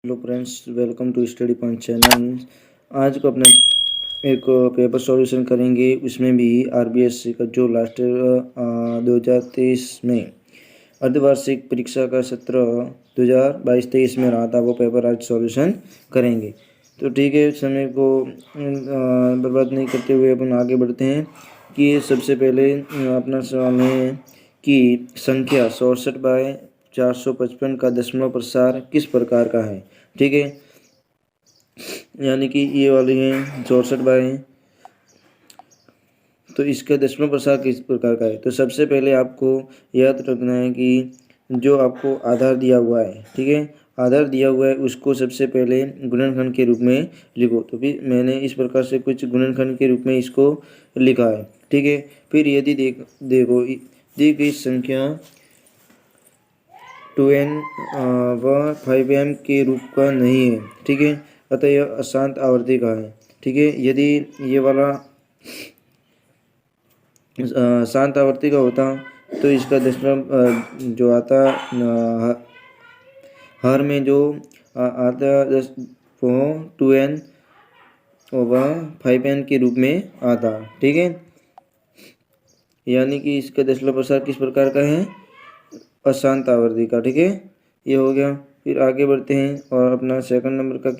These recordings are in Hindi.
Hello friends, welcome to study point channel. आज को अपना एक पेपर सॉल्यूशन करेंगे। उसमें भी आरबीएससी का जो लास्ट 2023 में अर्धवार्षिक परीक्षा का सत्र 2022-23 में रहा था, वो पेपर आज सॉल्यूशन करेंगे। तो ठीक है, समय को बर्बाद नहीं करते हुए अपन आगे बढ़ते हैं कि सबसे पहले अपना सवाल है कि संख्या 64/455 का दशमलव प्रसार किस प्रकार का है। ठीक है, यानी कि ये वाली है 64 बाय, तो इसका दशमलव प्रसार किस प्रकार का है। तो सबसे पहले आपको याद रखना है कि जो आपको आधार दिया हुआ है, ठीक है, आधार दिया हुआ है उसको सबसे पहले गुणनखंड के रूप में लिखो। तो फिर मैंने इस प्रकार से कुछ गुणनखंड के रूप में इसको लिखा है। ठीक है, फिर यदि देखो दी गई संख्या 2n व 5m के रूप का नहीं है, ठीक है, अतः यह अशांत आवर्ती का है। ठीक है, यदि ये वाला शांत आवर्ती का होता तो इसका दशमलव जो आता हर में जो आता 2n व 5n के रूप में आता। ठीक है, यानी कि इसका दशमलव प्रसार किस प्रकार का है, अशांत आवर्ती का। ठीक है, ये हो गया। फिर आगे बढ़ते हैं और अपना सेकंड नंबर का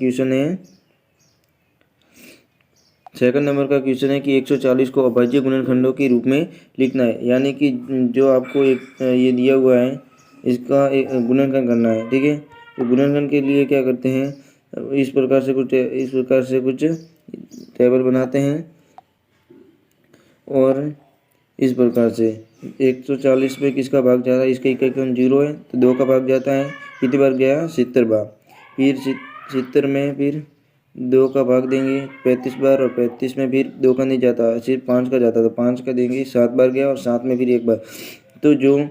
क्वेश्चन है कि 140 को अभाज्य गुणनखंडों के रूप में लिखना है। यानी कि जो आपको एक ये दिया हुआ है इसका एक गुणनखंड करना है। ठीक है, तो गुणनखंड के लिए क्या करते हैं, इस प्रकार से कुछ टेबल बनाते हैं और इस प्रकार से 140 पे किसका भाग जाता है, इसका इकाई 0 है तो 2 का भाग जाता है। कितनी बार गया, 70 बार। फिर 70 में फिर 2 का भाग देंगे 35 बार, और 35 में फिर 2 का नहीं जाता, सिर्फ 5 का जाता, तो 5 का देंगे 7 बार गया, और 7 में फिर 1 बार। तो जो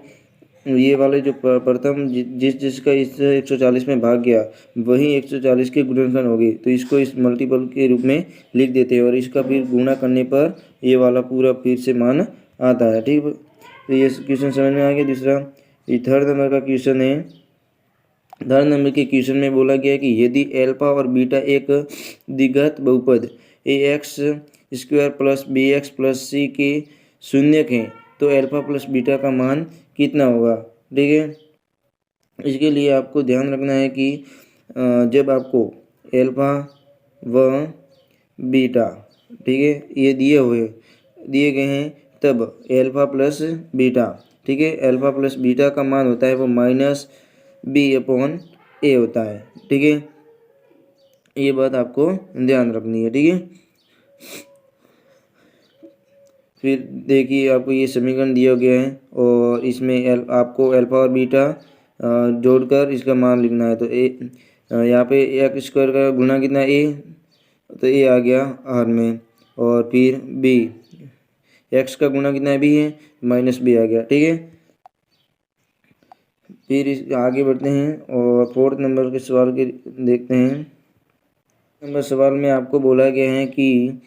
ये वाले जो प्रथम जिसका इस 140 में भाग गया वही 140 के गुणनखंड होगी, तो इसको इस मल्टीपल के रूप में लिख देते हैं और इसका फिर गुणा करने पर ये वाला पूरा फिर से मान आता है। ठीक है, तो ये क्वेश्चन समझ में आ गया। दूसरा, ये थर्ड नंबर का क्वेश्चन है। थर्ड नंबर के क्वेश्चन में बोला गया कि यदि एल्फा और बीटा एक द्विघात बहुपद ax² plus bx plus c के शून्यक हैं तो एल्फा प्लस बीटा का मान कितना होगा। ठीक है, इसके लिए आपको ध्यान रखना है कि जब आपको एल्फा व बीटा, ठीक है, ये दिए गए हैं, तब एल्फा प्लस बीटा, ठीक है, एल्फा प्लस बीटा का मान होता है वो -b/a होता है। ठीक है, ये बात आपको ध्यान रखनी है। ठीक है, फिर देखिए आपको ये समीकरण दिया गया है और इसमें आपको एल्फा और बीटा जोड़कर इसका मान लिखना है। तो यहाँ पे x² का गुना कितना a, तो a आ गया r में, और फिर b, x का गुना कितना b है, -b आ गया। ठीक है, फिर आगे बढ़ते हैं और फोर्थ नंबर के सवाल के देखते हैं। नंबर सवाल में आपको बोला गया है कि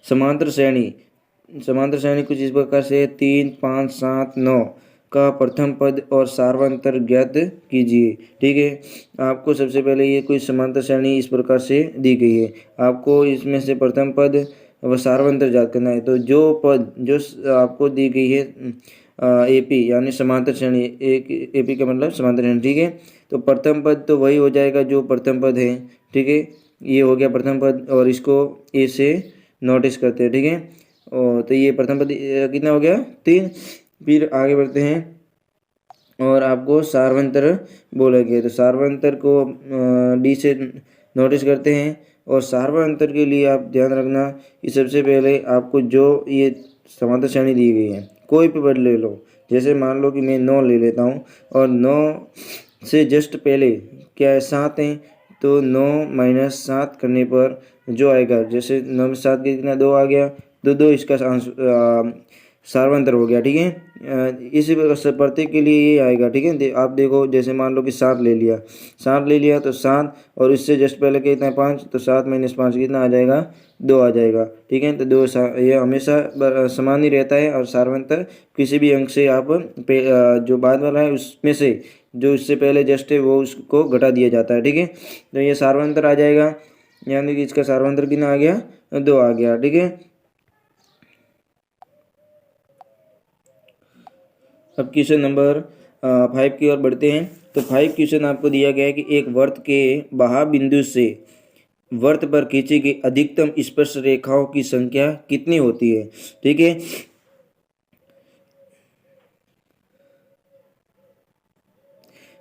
समांतर श्रेणी कुछ इस प्रकार से 3, 5, 7, 9 का प्रथम पद और सार्वंतर ज्ञात कीजिए। ठीक है, आपको सबसे पहले ये कोई समांतर श्रेणी इस प्रकार से दी गई है, आपको इसमें से प्रथम पद व सार्वंतर ज्ञात करना है। तो जो पद जो आपको दी गई है एपी यानी समांतर श्रेणी, एक एपी का मतलब समांतर श्रेणी। ठीक है, तो प्रथम पद तो वही हो जाएगा जो प्रथम पद है। ठीक है, ये हो गया प्रथम पद और इसको ए से नोटिस करते हैं। ठीक है, और तो ये प्रथम पद कितना हो गया, 3। फिर आगे बढ़ते हैं और आपको सार्वंतर बोला गया, तो सार्वंतर को डी से नोटिस करते हैं। और सार्वंतर के लिए आप ध्यान रखना कि सबसे पहले आपको जो ये समांतर श्रेणी दी गई है कोई भी पद ले लो, जैसे मान लो कि मैं 9 ले लेता हूँ और 9 से जस्ट पहले क्या है, 7 है, तो 9 - 7 करने पर जो आएगा, जैसे 9 में 7 कितना 2 आ गया, 2 इसका सार्वंतर हो गया। ठीक है, इसी प्रत्येक के लिए ये आएगा। ठीक है, आप देखो जैसे मान लो कि 7 ले लिया तो 7 और इससे जस्ट पहले कितना है 5, तो 7 - 5 कितना आ जाएगा, 2 आ जाएगा। ठीक है, तो 2 ये हमेशा समान ही रहता है और सार्वंतर किसी भी अंक से आप जो बाद वाला है उसमें से जो इससे पहले जस्ट है वो उसको घटा दिया जाता है। ठीक है, तो ये सार्वंतर आ जाएगा, यानी कि इसका सार्वंतर कितना आ गया, 2 आ गया। ठीक है, अब क्वेश्चन नंबर 5 की ओर बढ़ते हैं। तो 5 क्वेश्चन आपको दिया गया है कि एक वर्त के बाह्य बिंदु से वर्त पर खींची गई अधिकतम स्पर्श रेखाओं की संख्या कितनी होती है। ठीक है,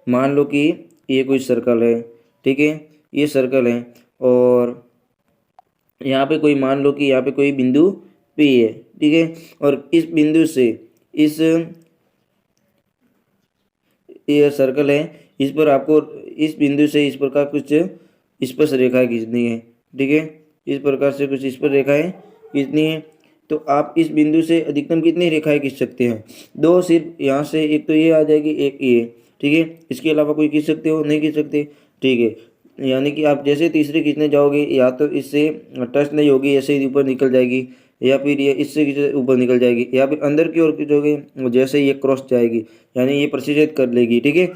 मान लो कि ये कोई सर्कल है। ठीक है, ये सर्कल है और यहाँ पे कोई, मान लो कि यहाँ पे कोई बिंदु P है। ठीक है, और इस बिंदु से इस, ये सर्कल है, इस पर आपको इस बिंदु से इस प्रकार कुछ स्पर्श रेखाएं खींचनी है। ठीक है, इस प्रकार से कुछ स्पर्श रेखाएं खींचनी है। तो आप इस बिंदु से अधिकतम कितनी रेखाएं खींच सकते हैं, 2। सिर्फ यहाँ से एक तो ये आ जाएगी, एक ये। ठीक है, इसके अलावा कोई खींच सकते हो, नहीं खींच सकते। ठीक है, यानी कि आप जैसे तीसरे खींचने जाओगे या तो इससे टच नहीं होगी, ऐसे ही ऊपर निकल जाएगी, या फिर ये इससे ऊपर निकल जाएगी, या फिर अंदर की ओर खींचोगे जैसे ये क्रॉस जाएगी, यानी ये प्रतिच्छेद कर लेगी। ठीक है,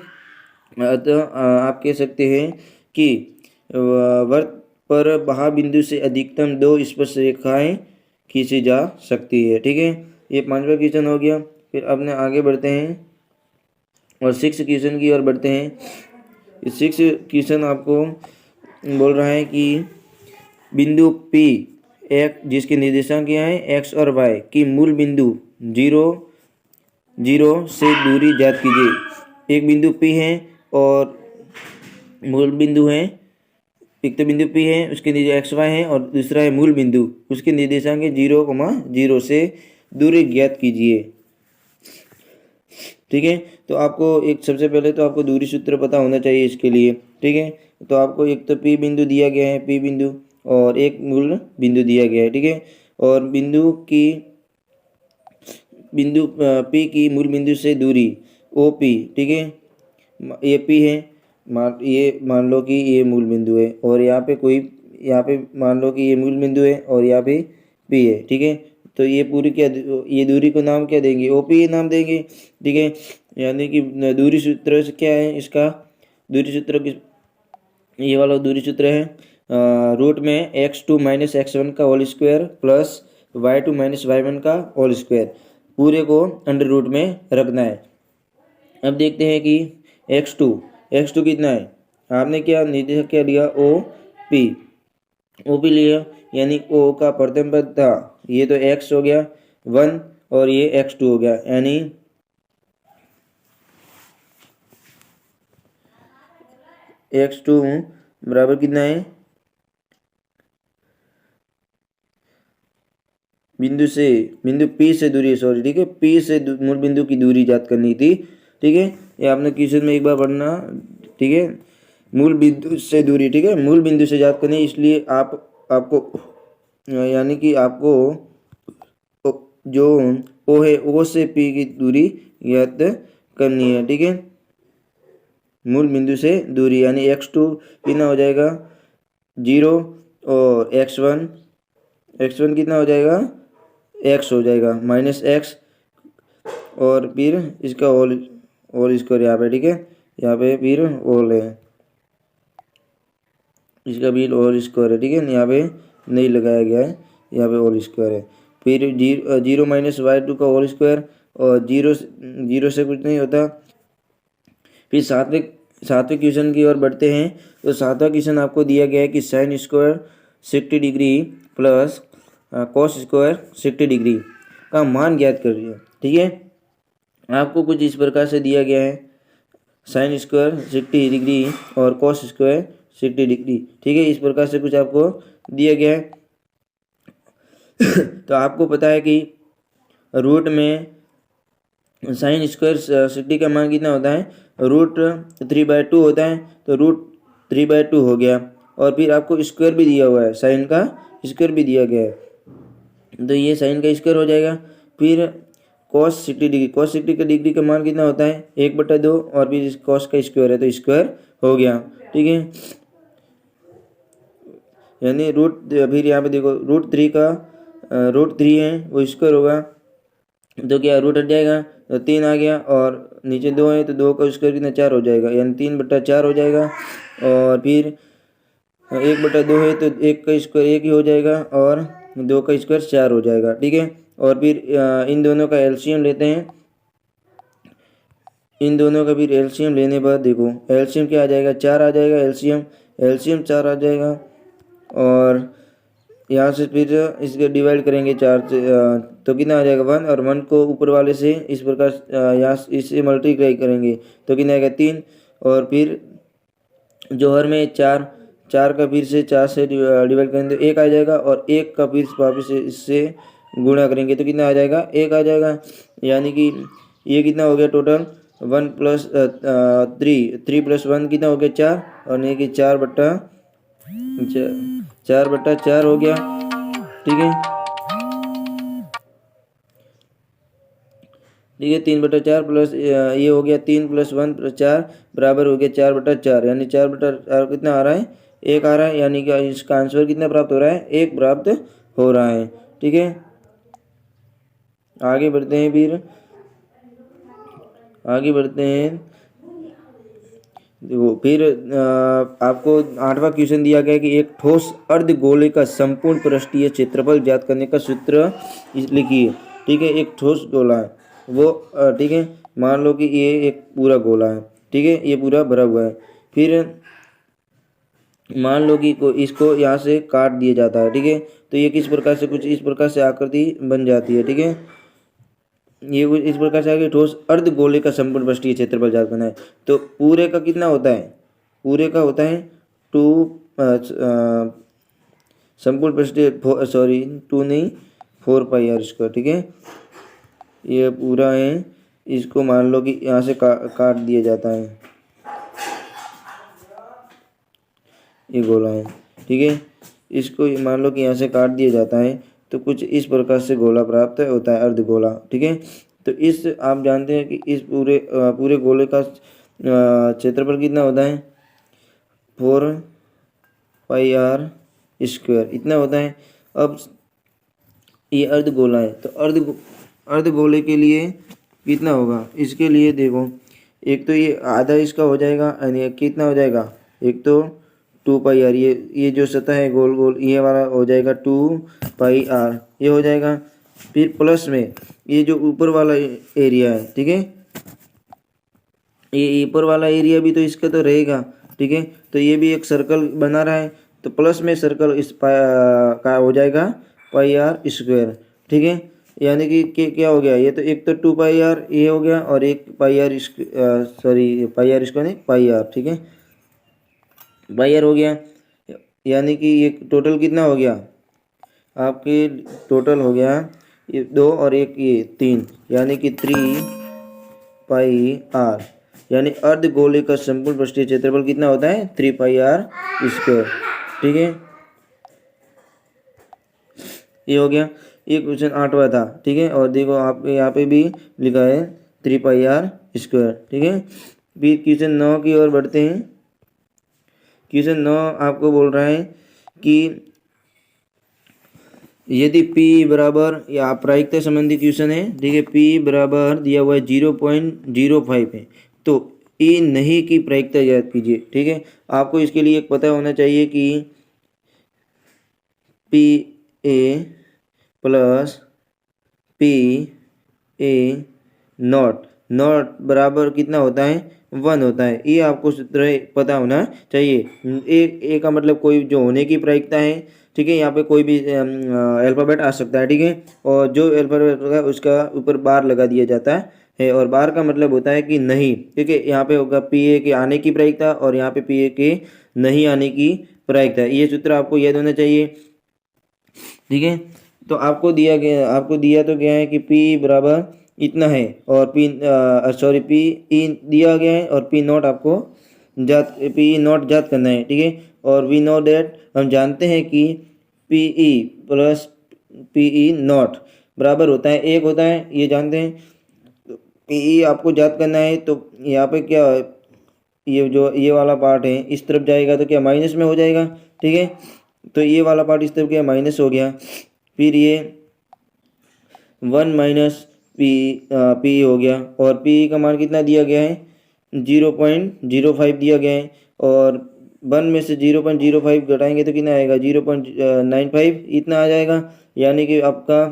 तो आप कह सकते हैं कि वर्त पर बाह्य बिंदु से अधिकतम 2 स्पर्श रेखाएं खींची जा सकती है। ठीक है, ये 5वां क्वेश्चन हो गया। फिर अपने आगे बढ़ते हैं और 6 क्वेश्चन की ओर बढ़ते हैं। 6 क्वेश्चन आपको बोल रहा है कि बिंदु P एक जिसके निर्देशांक क्या है, x और y की मूल बिंदु 0 0 से दूरी ज्ञात कीजिए। एक बिंदु P है और मूल बिंदु है, एक तो बिंदु P है, उसके निर्देशांक x y है, और दूसरा है मूल बिंदु, उसके निर्देशांक 0,0 से दूरी ज्ञात कीजिए। ठीक है, तो आपको एक, सबसे पहले तो आपको दूरी सूत्र पता होना चाहिए इसके लिए। ठीक है, तो आपको एक तो P बिंदु दिया गया है, P बिंदु, और एक मूल बिंदु दिया गया है। ठीक है, और बिंदु P की मूल बिंदु से दूरी OP। ठीक है, ये P है, मान लो कि ये मूल बिंदु है, और यहाँ पे मान लो कि ये मूल बिंदु है और यहाँ पे P है। ठीक है, तो ये पूरी क्या, ये दूरी को नाम क्या देंगे, OP नाम देंगे। ठीक है, यानी कि दूरी सूत्र से क्या है, इसका दूरी सूत्र ये वाला दूरी सूत्र है रूट में x2 माइनस x1 का whole square plus y2 minus y1 का होल स्क्वायर, पूरे को अंडर रूट में रखना है। अब देखते हैं कि x2 कितना है, आपने क्या निर्देशक क्या लिया, OP लिया, यानी O का प्रथम पद था, ये तो x हो गया 1 और ये x2 हो गया, यानी x2 बराबर कितना है, बिंदु P से दूरी, सॉरी। ठीक है, P से मूल बिंदु की दूरी ज्ञात करनी थी। ठीक है, ये आपने क्वेश्चन में एक बार पढ़ना। ठीक है, मूल बिंदु से दूरी, ठीक है, मूल बिंदु से ज्ञात करनी, इसलिए आपको यानी कि आपको जो O है, O से P की दूरी ज्ञात करनी है। ठीक है, मूल बिंदु से दूरी, यानी x2 कितना हो जाएगा 0 और x1 कितना हो जाएगा, x हो जाएगा माइनस x, और फिर इसका होल स्क्वायर यहाँ पे। ठीक है, यहाँ पे फिर होल है, इसका भी होल स्क्वायर है। ठीक है, यहाँ पे नहीं लगाया गया है, यहाँ पे होल स्क्वायर है। फिर 0 माइनस y2 का होल स्क्वायर, और 0 से कुछ नहीं होता। फिर सातवें क्वेश्चन की ओर बढ़ते हैं। तो 7वां क्वेश्चन आपको दिया गया है कि sine square 60 degree plus cos square 60 degree का मान ज्ञात करिए। ठीक है, आपको कुछ इस प्रकार से दिया गया है, साइन स्क्वायर 60 डिग्री और कॉस स्क्वायर 60 डिग्री। ठीक है, इस प्रकार से कुछ आपको दिया गया है। तो आपको पता है कि रूट में साइन स्क्वायर 60 का मान कितना होता है, √3/2 होता है, तो √3/2 हो गया, और फिर आपको स्क्वायर भी दिया हुआ है, साइन का स्क्वायर भी दिया गया है, तो ये साइन का स्क्वायर हो जाएगा। फिर cos 60 का डिग्री का मान कितना होता है, 1/2, और फिर cos का स्क्वायर है तो स्क्वायर हो गया। ठीक है, यानी फिर यहाँ पे देखो √3 है वो स्क्वायर होगा, तो क्या रूट हट जाएगा तो 3 आ गया, और नीचे 2 है तो 2 का स्क्वायर कितना 4 हो जाएगा, यानी 3/4 हो जाएगा। और फिर 1/2 है तो 1 का स्क्वायर 1 ही हो जाएगा, और 2 का स्क्वायर 4 हो जाएगा, ठीक है। और फिर इन दोनों का एलसीएम लेते हैं। इन दोनों का फिर एलसीएम लेने के बाद देखो एलसीएम क्या आ जाएगा, 4 आ जाएगा एलसीएम, एलसीएम 4 आ जाएगा। और यहाँ से फिर इसके डिवाइड करेंगे 4 से, तो कितना आ जाएगा 1, और 1 को ऊपर वाले से इस प्रकार यहाँ इससे मल्टीप्लाई करेंगे तो कितना आएगा 3। और फिर जोहर में 4, 4 का फिर से 4 से डिवाइड करेंगे तो 1 आ जाएगा, और 1 का फिर वापस से इससे गुणा करेंगे तो कितना आ जाएगा 1 आ जाएगा। यानी कि ये कितना हो गया टोटल 1 प्लस 3 प्लस 1 कितना हो गया 4, और नहीं कि 4/4 हो गया, ठीक है। ठीक है 3/4 प्लस ये हो गया 3 + 1 + 4 बराबर हो गया 4/4, यानी 4/4 कितना आ रहा है 1 आ रहा है, यानी कि इसका आंसर कितना प्राप्त हो रहा है 1 प्राप्त हो रहा है, ठीक है। आगे बढ़ते हैं, फिर आगे बढ़ते हैं। देखो फिर आपको 8वां क्वेश्चन दिया गया है कि एक ठोस अर्धगोले का संपूर्ण पृष्ठीय क्षेत्रफल ज्ञात करने का सूत्र लिखिए, ठीक है। एक ठोस गोला है वो, ठीक है। मान लो कि ये एक पूरा गोला है, ठीक है, ये पूरा भरा हुआ है। फिर मान लो कि इसको यहाँ से काट दिया जाता है, ठीक है। तो ये किस प्रकार से, कुछ इस प्रकार से आकृति बन जाती है, ठीक है। ये कुछ इस प्रकार से आगे ठोस अर्धगोले का संपूर्ण पृष्ठीय क्षेत्रफल ज्ञात करना है। तो पूरे का कितना होता है, पूरे का होता है 2 संपूर्ण पृष्ठीय 2 नहीं 4πr², ठीक है। ये पूरा है, इसको मान लो कि यहाँ से काट दिया जाता है, ये गोला है, ठीक है। इसको मान लो कि यहाँ से काट दिया जाता है तो कुछ इस प्रकार से गोला प्राप्त होता है, अर्धगोला, ठीक है। तो इस आप जानते हैं कि इस पूरे गोले का क्षेत्रफल कितना होता है 4πr² इतना होता है। अब ये अर्धगोला है तो अर्धगोले के लिए कितना होगा, इसके लिए देखो एक तो ये आधा इसका हो जाएगा, यानी कितना हो जाएगा, एक तो 2πr, ये जो सतह है गोल गोल ये वाला हो जाएगा 2πr, ये हो जाएगा। फिर प्लस में ये जो ऊपर वाला एरिया है, ठीक है, ये ऊपर वाला एरिया भी तो इसका तो रहेगा, ठीक है। तो ये भी एक सर्कल बना रहा है, तो प्लस में सर्कल इस का हो जाएगा πr², ठीक है। यानी कि क्या हो गया, ये तो एक तो 2πr ये हो गया, और एक πr नहीं πr, ठीक है, πr हो गया। यानी कि ये टोटल कितना हो गया आपके, टोटल हो गया ये 2 और 1 ये 3, यानी कि 3πr, यानी अर्धगोले का संपूर्ण पृष्ठीय क्षेत्रफल कितना होता है 3πr², ठीक है। ये हो गया, ये क्वेश्चन 8वां था, ठीक है। और देखो आप यहाँ पे भी लिखा है 3πr², ठीक है। फिर क्वेश्चन 9 की ओर बढ़ते हैं। क्वेश्चन 9 आपको बोल रहा है कि यदि P बराबर, या प्रायिकता संबंधी क्वेश्चन है, ठीक है। P बराबर दिया हुआ है 0.05 है, तो E नहीं की प्रायिकता ज्ञात कीजिए, ठीक है। आपको इसके लिए एक पता होना चाहिए कि PA + PA0 बराबर कितना होता है 1 होता है, ये आपको सूत्र पता होना चाहिए। ए का मतलब कोई जो होने की प्रायिकता है, ठीक है। यहाँ पे कोई भी अल्फ़ाबेट आ सकता है, ठीक है। और जो अल्फ़ाबेट होगा उसका ऊपर बार लगा दिया जाता है, और बार का मतलब होता है कि नहीं, ठीक है। यहाँ पे होगा PA के आने की प्रायिकता, और यहाँ पे PA के नहीं आने की प्रायिकता। ये सूत्र आपको याद होना चाहिए, ठीक है। तो आपको दिया तो गया है कि P बराबर इतना है, और P दिया गया है, और P0 आपको P0 ज्ञात करना है, ठीक है। और वी नो दैट, हम जानते हैं कि PE + PE0 बराबर होता है 1 होता है, ये जानते हैं। तो PE आपको ज्ञात करना है, तो यहाँ पे क्या ये जो ये वाला पार्ट है इस तरफ जाएगा तो क्या माइनस में हो जाएगा, ठीक है। तो ये वाला पार्ट इस तरफ क्या माइनस हो गया। फिर ये 1 - पी हो गया, और पी का मान कितना दिया गया है 0.05 दिया गया है, और 1 में से 0.05 घटाएंगे तो कितना आएगा 0.95 इतना आ जाएगा, यानी कि आपका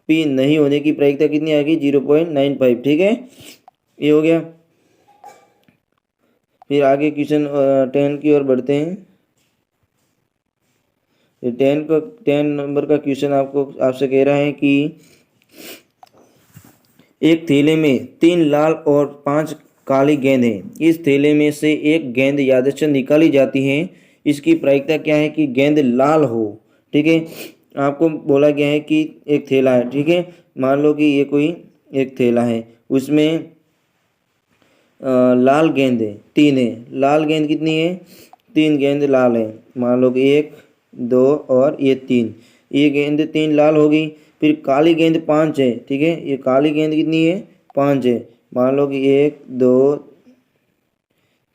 पी नहीं होने की प्रायिकता कितनी आएगी 0.95। ठीक है, ये हो गया। फिर आगे क्वेश्चन 10 की ओर बढ़ते हैं। 10 नंबर का क्वेश्चन आपसे कह रहा है कि एक थैले में 3 लाल और 5 काली गेंद है। इस थैले में से एक गेंद यादृच्छिक निकाली जाती है। इसकी प्रायिकता क्या है कि गेंद लाल हो। ठीक है, आपको बोला गया है कि एक थैला है। ठीक है, मान लो कि ये कोई एक थैला है, उसमें लाल गेंद है 3 है। लाल गेंद कितनी है 3 गेंद लाल है। मान लो कि 1 2 और ये 3, ये गेंद 3 लाल होगी। फिर काली गेंद 5 है। ठीक है, ये काली गेंद कितनी है 5 है। मान लो कि 1 2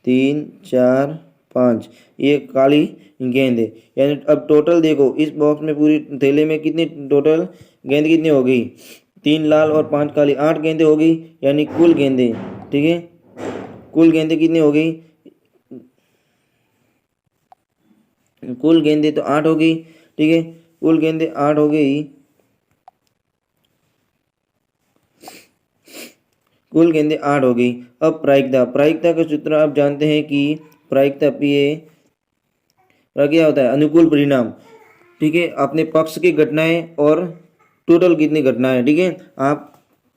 3 4 5, ये काली गेंद है। यानी अब टोटल देखो इस बॉक्स में पूरी थैले में कितनी टोटल गेंद कितनी हो गई 3 लाल और 5 काली, 8 गेंदें हो गई, यानी कुल गेंदें। ठीक है, कुल गेंदें कितनी हो गई, कुल गेंदें तो 8 हो गई। ठीक है, कुल गेंदें 8 हो गई, कुल गेंदें 8 हो गई। अब प्रायिकता का सूत्र आप जानते हैं कि प्रायिकता पी ए क्या होता है अनुकूल परिणाम। ठीक है, अपने पक्ष की घटनाएं और टोटल कितनी घटनाएं। ठीक है, आप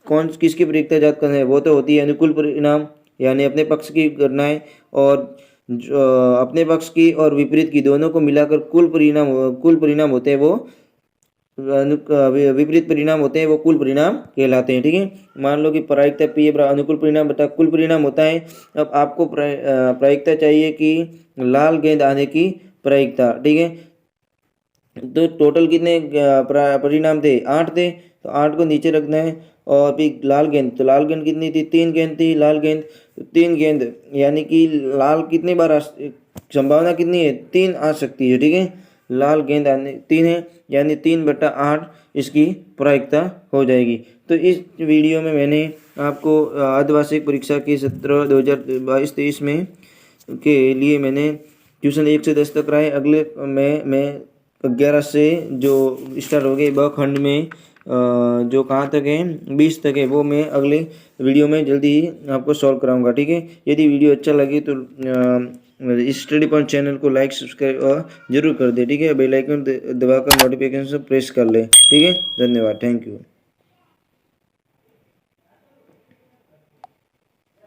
किसकी प्रायिकता ज्ञात करना है, वो तो होती है अनुकूल परिणाम, यानी अपने पक्ष की घटनाएं और अपने पक्ष की और विपरीत की दोनों को मिलाकर कुल परिणाम होते हैं, वो विपरीत परिणाम होते हैं, वो कुल परिणाम कहलाते हैं। ठीक है, मान लो कि प्रायिकता पी अनुकूल परिणाम बटा कुल परिणाम होता है। अब आपको प्रायिकता चाहिए कि लाल गेंद आने की प्रायिकता। ठीक है, तो टोटल कितने परिणाम थे 8 थे, तो 8 को नीचे रखना है। और फिर लाल गेंद, तो लाल गेंद कितनी थी 3 गेंद थी लाल गेंद, तो 3 गेंद यानी कि लाल कितनी बार संभावना कितनी है 3 आ सकती है। ठीक है, लाल गेंद आने 3 है, यानी 3/8 इसकी प्रायिकता हो जाएगी। तो इस वीडियो में मैंने आपको अर्धवार्षिक परीक्षा के सत्र 2022-23 में के लिए मैंने ट्यूशन 1 से 10 तक कराए। अगले मैं 11 से जो स्टार्ट हो गए ब खंड में जो कहाँ तक है 20 तक है, वो मैं अगले वीडियो में जल्दी ही आपको सॉल्व कराऊंगा। ठीक है, यदि वीडियो अच्छा लगे तो इस स्टडी पॉइंट चैनल को लाइक सब्सक्राइब जरूर कर दे। ठीक है, बेल आइकन दबाकर नोटिफिकेशन प्रेस कर ले। ठीक है, धन्यवाद, थैंक यू।